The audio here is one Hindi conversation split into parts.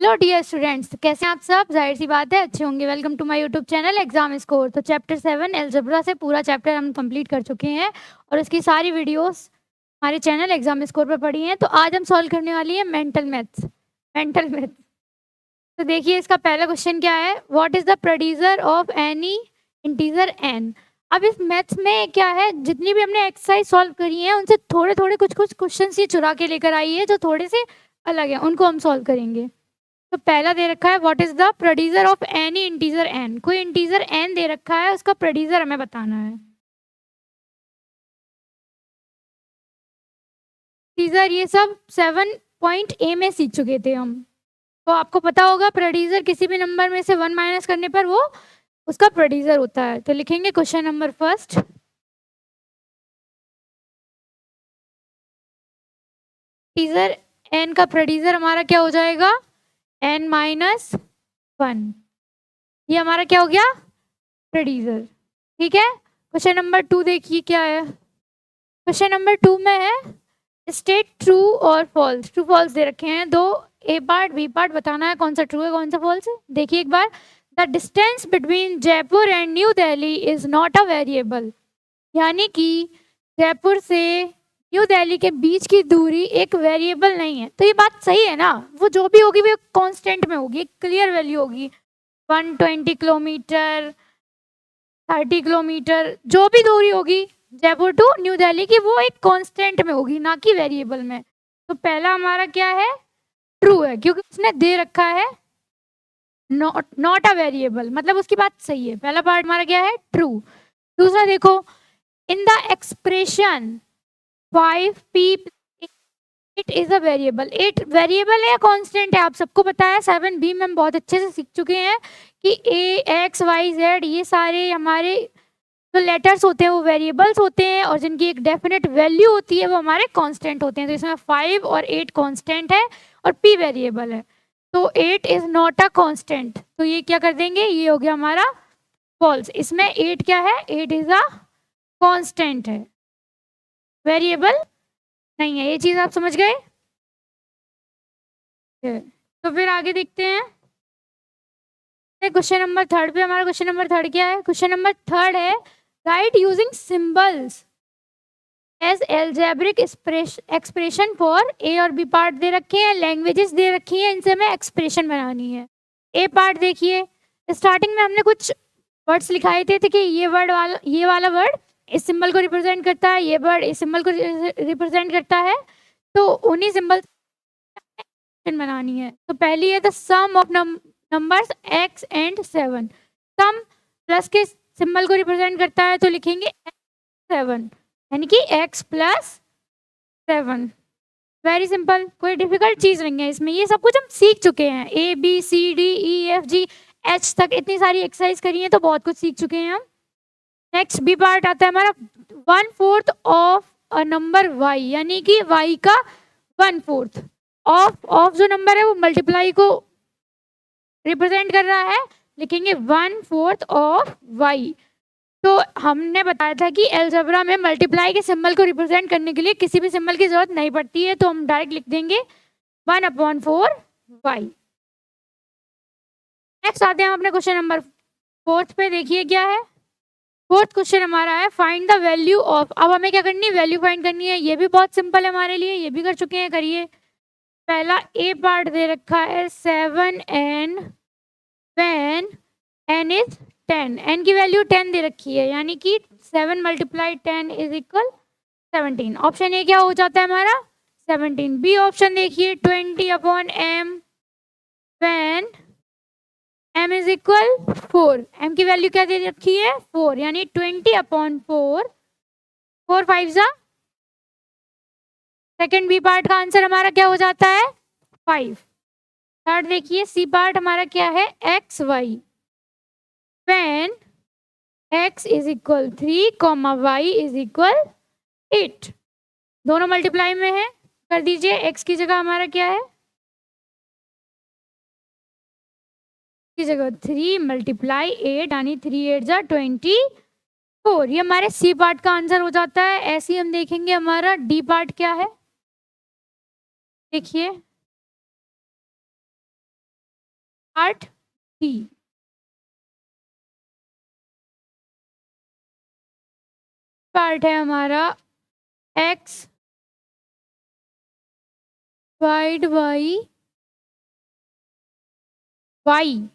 हेलो डियर स्टूडेंट्स, कैसे हैं आप सब? जाहिर सी बात है अच्छे होंगे। Welcome to my YouTube channel exam score. तो चैप्टर 7 अलजेब्रा से पूरा चैप्टर हम कंप्लीट कर चुके हैं और उसकी सारी वीडियोस हमारे चैनल एग्जाम स्कोर पर पड़ी हैं। तो आज हम सॉल्व करने वाली है मेंटल मैथ्स। तो देखिए, इसका पहला क्वेश्चन क्या है, what is the producer of any integer n. अब इस मैथ्स में क्या है, जितनी भी हमने एक्सरसाइज सॉल्व करी है उनसे थोड़े थोड़े कुछ कुछ क्वेश्चन ये चुरा के लेकर आई है जो थोड़े से अलग है, उनको हम सॉल्व करेंगे। तो पहला दे रखा है, what is the producer of any integer n. कोई इंटीजर एन दे रखा है, उसका प्रोड्यूसर हमें बताना है। इंटीजर ये सब 7 पॉइंट ए में सीख चुके थे हम। तो आपको पता होगा प्रोड्यूसर किसी भी नंबर में से 1 माइनस करने पर वो उसका प्रोड्यूसर होता है। तो लिखेंगे question number first, integer n का प्रोड्यूसर हमारा क्या हो जाएगा, एन माइनस 1। ये हमारा क्या हो गया, प्रोड्यूसर। ठीक है। क्वेश्चन नंबर 2 देखिए क्या है। क्वेश्चन नंबर 2 में है, स्टेट ट्रू और फॉल्स। ट्रू फॉल्स दे रखे हैं दो, ए पार्ट बी पार्ट बताना है कौन सा ट्रू है कौन सा फॉल्स है। देखिए एक बार, the distance between Jaipur and new Delhi is not a variable. यानी कि जयपुर से न्यू दिल्ली के बीच की दूरी एक वेरिएबल नहीं है। तो ये बात सही है ना, वो जो भी होगी वो कांस्टेंट में होगी, एक क्लियर वैल्यू होगी। 120 किलोमीटर, 30 किलोमीटर, जो भी दूरी होगी जयपुर टू न्यू दिल्ली की, वो एक कांस्टेंट में होगी, ना कि वेरिएबल में। तो पहला हमारा क्या है, ट्रू है, क्योंकि उसने दे रखा है नॉट नॉट अ वेरिएबल, मतलब उसकी बात सही है। पहला पार्ट हमारा क्या है, ट्रू। दूसरा देखो, in the expression 5p it is a variable. 8 variable है या कांस्टेंट है, आप सबको पता है। 7b में हम बहुत अच्छे से सीख चुके हैं कि ए एक्स वाई जेड ये सारे हमारे जो लेटर्स होते हैं वो वेरिएबल्स होते हैं, और जिनकी एक डेफिनेट वैल्यू होती है वो हमारे कांस्टेंट होते हैं। तो इसमें 5 और 8 कांस्टेंट है और p वेरिएबल है। तो 8 इज नॉट अ कांस्टेंट, तो ये क्या कर देंगे, ये हो गया हमारा फॉल्स। इसमें 8 क्या है, 8 इज अ कांस्टेंट है, वेरिएबल नहीं है। ये चीज आप समझ गए। तो फिर आगे देखते हैं क्वेश्चन नंबर थर्ड पे। हमारा क्वेश्चन नंबर थर्ड क्या है, क्वेश्चन नंबर थर्ड है, write using symbols as algebraic expression for. A और बी पार्ट दे रखे हैं, लैंग्वेजेस दे रखी हैं, इनसे हमें एक्सप्रेशन बनानी है। ए पार्ट देखिए, स्टार्टिंग में हमने कुछ वर्ड्स लिखाए थे कि ये वाला वर्ड इस सिंबल को रिप्रेजेंट करता है, ये वर्ड इस सिंबल को रिप्रेजेंट करता है। तो उन्हीं सिंबल बनानी है। तो पहली है the sum of numbers x and 7। Sum plus के सिंबल को रिप्रेजेंट करता है, तो लिखेंगे 7, यानी कि x प्लस 7। वेरी सिंपल, कोई डिफिकल्ट चीज नहीं है इसमें, ये सब कुछ हम सीख चुके हैं। A B C D E F G H तक इतनी सारी एक्सरसाइज करी है, तो बहुत कुछ सीख चुके हैं हम। नेक्स्ट बी पार्ट आता है हमारा, 1/4 ऑफ अ नंबर y, यानी कि y का 1/4। ऑफ जो नंबर है वो मल्टीप्लाई को रिप्रेजेंट कर रहा है, लिखेंगे 1/4 ऑफ y। तो हमने बताया था कि अलजेब्रा में मल्टीप्लाई के सिंबल को रिप्रेजेंट करने के लिए किसी भी सिंबल की जरूरत नहीं पड़ती है, तो हम डायरेक्ट लिख देंगे 1/4y। नेक्स्ट आते हैं हम अपने क्वेश्चन नंबर फोर्थ पे। देखिए क्या है, फोर्थ क्वेश्चन हमारा है, फाइंड द वैल्यू ऑफ। अब हमें क्या करनी है, वैल्यू फाइंड करनी है। ये भी बहुत सिंपल है हमारे लिए, ये भी कर चुके हैं, करिए। पहला ए पार्ट दे रखा है 7n when n is 10। n की वैल्यू 10 दे रखी है, यानी कि 7 multiply 10 is equal 17। Option A क्या हो जाता है हमारा, 17। बी ऑप्शन देखिए, 20/m when m is equal 4। m की वैल्यू क्या दे रखी है, 4, यानी 20/4। 4 5 जा, सेकेंड बी पार्ट का आंसर हमारा क्या हो जाता है, 5। थर्ड देखिए, सी पार्ट हमारा क्या है, x y when x is equal 3, y is equal 8। दोनों मल्टीप्लाई में है, कर दीजिए। x की जगह हमारा क्या है, की जगह 3 मल्टीप्लाई 8, यानी 3 8 जा 24। ये हमारे सी पार्ट का आंसर हो जाता है। ऐसे ही हम देखेंगे हमारा डी पार्ट क्या है। देखिए पार्ट डी। पार्ट है हमारा x divide by y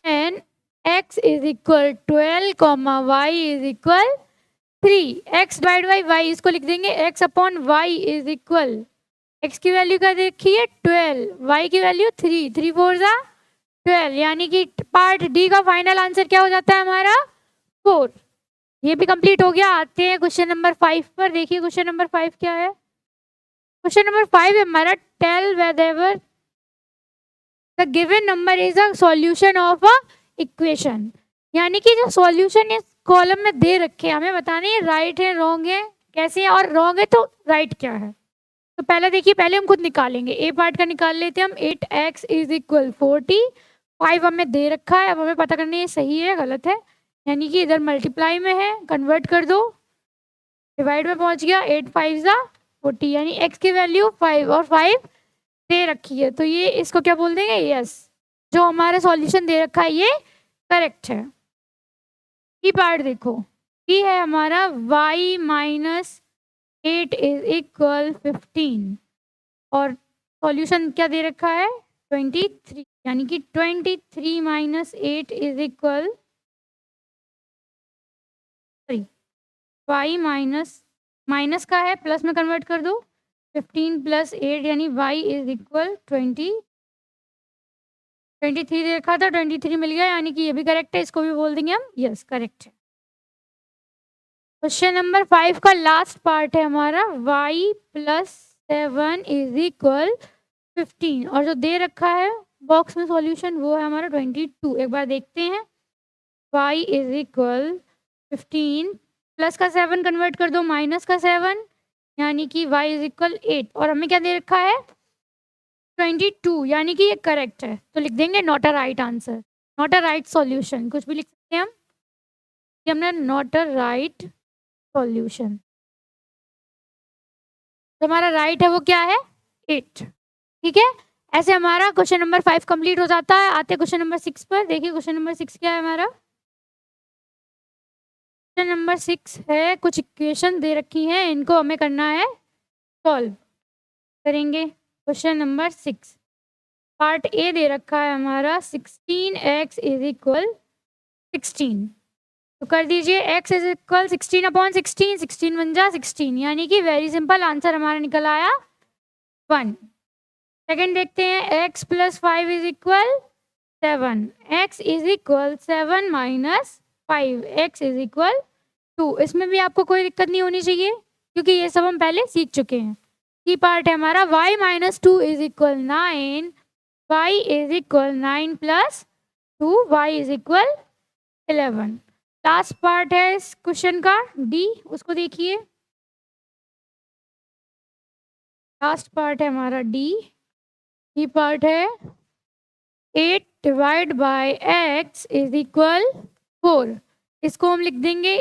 and x is equal 12 comma y is equal 3। x divide by y इसको लिख देंगे x upon y is equal, x की वैल्यू क्या देखिए 12, y की वैल्यू 3, 3 4 जा 12, यानी कि पार्ट डी का फाइनल आंसर क्या हो जाता है हमारा 4। ये भी कंप्लीट हो गया। आते हैं क्वेश्चन नंबर 5 पर। देखिए क्वेश्चन नंबर 5 क्या है। क्वेश्चन नंबर 5 है हमारा, tell whether the given number is a solution of a equation. यानी कि जो सॉल्यूशन इस कॉलम में दे रखे हैं हमें बताने है राइट है रॉन्ग है कैसे है, और रॉन्ग है तो राइट क्या है। तो पहले देखिए, पहले हम खुद निकालेंगे, ए पार्ट का निकाल लेते हैं हम। 8x इज इक्वल 40, 5 हमें दे रखा है, अब हमें पता करना है सही है गलत है। यानी कि इधर मल्टीप्लाई में है, कन्वर्ट कर दो, डिवाइड में पहुंच गया, 8 5 जा 40, यानी x की वैल्यू 5 और 5 दे रखी है, तो ये इसको क्या बोल देंगे यस। जो हमारा सॉल्यूशन दे रखा है ये करेक्ट है। ये पार्ट देखो, ये है हमारा y माइनस 8 इज इक्वल 15 और सॉल्यूशन क्या दे रखा है 23, यानी कि 23 minus 8 is equal, sorry y minus का है प्लस में कन्वर्ट कर दो, 15 प्लस 8 यानी y इज इक्वल 23 देखा था, 23 मिल गया, यानी कि ये भी करेक्ट है, इसको भी बोल देंगे हम यस करेक्ट है। क्वेश्चन नंबर 5 का लास्ट पार्ट है हमारा, y प्लस 7 इज इक्वल 15 और जो दे रखा है बॉक्स में सॉल्यूशन वो है हमारा 22। एक बार देखते हैं, y इज इक्वल 15 प्लस का 7 कन्वर्ट कर दो माइनस का 7, यानी कि y इज इक्वल 8 और हमें क्या दे रखा है 22, यानी कि ये करेक्ट है, तो लिख देंगे not a right answer, not a right solution, कुछ भी लिख सकते हैं हम, कि हमने नॉट अ राइट सॉल्यूशन। तो हमारा राइट है वो क्या है 8। ठीक है, ऐसे हमारा क्वेश्चन नंबर 5 कंप्लीट हो जाता है। आते क्वेश्चन नंबर 6 पर। देखिए क्वेश्चन नंबर 6 क्या है हमारा। क्वेश्चन नंबर 6 है, कुछ इक्वेशन दे रखी हैं, इनको हमें करना है सॉल्व। करेंगे क्वेश्चन नंबर 6, पार्ट ए दे रखा है हमारा 16x इज इक्वल 16, तो कर दीजिए x इज इक्वल 16 अपॉन 16, 16 बन जा 16, यानी कि वेरी सिंपल आंसर हमारा निकल आया 1। सेकेंड देखते हैं, x plus 5 is equal 7, x is equal 7 minus 5, x is equal 2। इसमें भी आपको कोई दिक्कत नहीं होनी चाहिए क्योंकि ये सब हम पहले सीख चुके हैं। की पार्ट है हमारा y minus 2 is equal 9, y is equal 9 plus 2, y is equal 11। Last part है इस क्वेश्चन का डी, उसको देखिए। लास्ट पार्ट है हमारा डी, ये पार्ट है 8 divide by x is equal 4, इसको हम लिख देंगे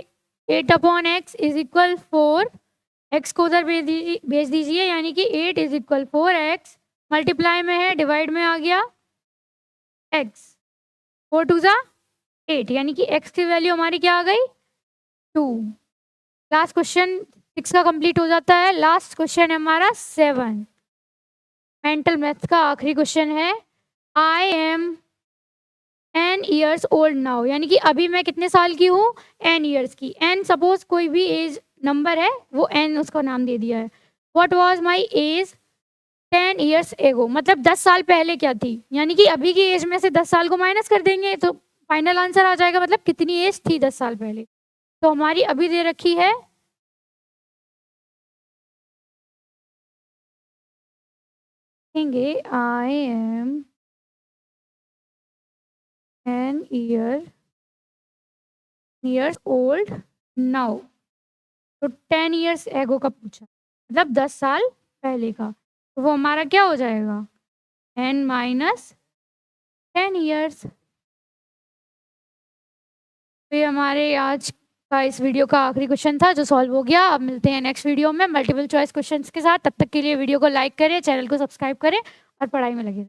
8 upon x is equal 4, x को उधर भेज दीजिए, यानी कि 8 इज इक्वल 4x, मल्टीप्लाई में है डिवाइड में आ गया x, 4 2 जा 8, यानी कि x की वैल्यू हमारी क्या आ गई 2। लास्ट क्वेश्चन 6 का कंप्लीट हो जाता है। लास्ट क्वेश्चन है हमारा 7, मेंटल मैथ्स का आखिरी क्वेश्चन है। I M n years old now, यानी कि अभी मैं कितने साल की हूँ n ईयर्स की। n सपोज कोई भी एज नंबर है, वो n उसका नाम दे दिया है। What was my age 10 years ago, मतलब 10 साल पहले क्या थी, यानी कि अभी की एज में से 10 साल को माइनस कर देंगे तो फाइनल आंसर आ जाएगा, मतलब कितनी एज थी 10 साल पहले। तो हमारी अभी दे रखी है I am n years old now, तो 10 ईयर्स एगो का पूछा, मतलब 10 साल पहले का, तो वो हमारा क्या हो जाएगा n माइनस 10 ईयर्स। तो ये हमारे आज इस वीडियो का आखिरी क्वेश्चन था जो सॉल्व हो गया। अब मिलते हैं नेक्स्ट वीडियो में मल्टीपल चॉइस क्वेश्चंस के साथ। तब तक के लिए वीडियो को लाइक करें, चैनल को सब्सक्राइब करें और पढ़ाई में लगे।